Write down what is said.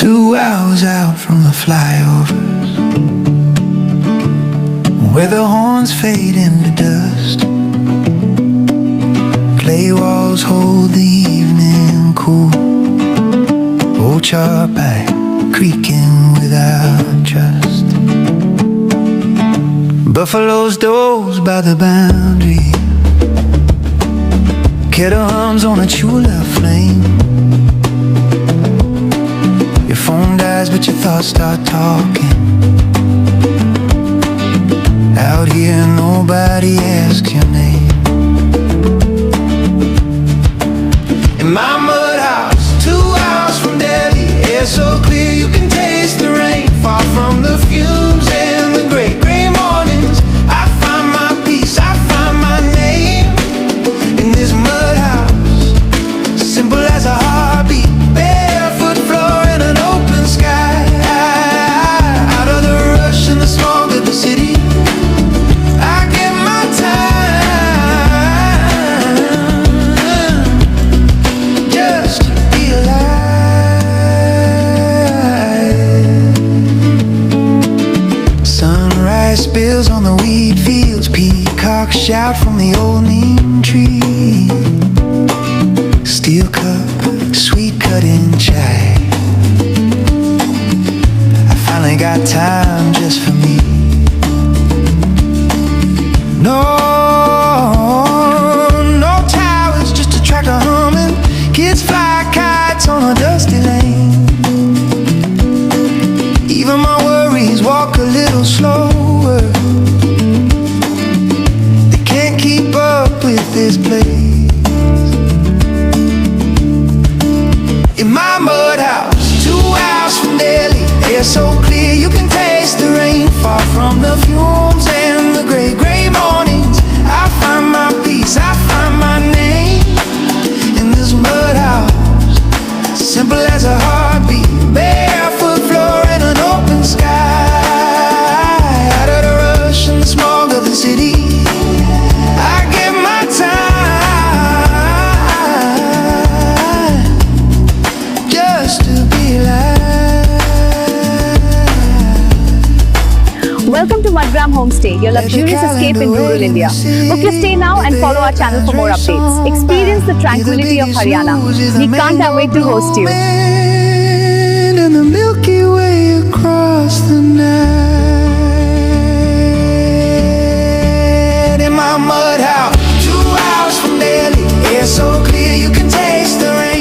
2 hours out from the flyovers, where the horns fade into dust. Clay walls hold the evening cool. Old charpipe creaking without trust. Buffaloes doze by the boundary. Kettle hums on a chula flame. Your phone dies but your thoughts start talking. Out here nobody asks your name. In my mud house, 2 hours from Delhi, air so clear you can taste the rain. Far from the fumes and the great gray mornings, I find my peace, I find my name. In this mud house, simple as a heartbeat, barefoot floor and an open sky. Out of the rush and the smog of the city, I get my time just to be alive. Sunrise spills on the wheat fields, peacocks shout from the old neem tree. Steel cup, sweet cutting chai. I finally got time just for me. No, no towers, just a tractor humming. Kids fly kites on a dusty lane. Even my worries walk a little slower. They can't keep up with this place. In my mud house, 2 hours from Delhi, air so clear you can taste the rain. Far from the fumes and the gray, gray mornings, I find my peace, I find my name. In this mud house, simple as a heartbeat, barefoot floor and an open sky. Out of the rush and the smog of the city, I get my time just to be alive. Welcome to Mudhouse Homestay, your luxurious escape in rural India. Book your stay now and follow our channel for more updates. Experience the tranquility of Haryana. We can't wait to host you. And the Milky Way across the night. In my mud house, 2 hours from Delhi, air so clear you can taste the rain.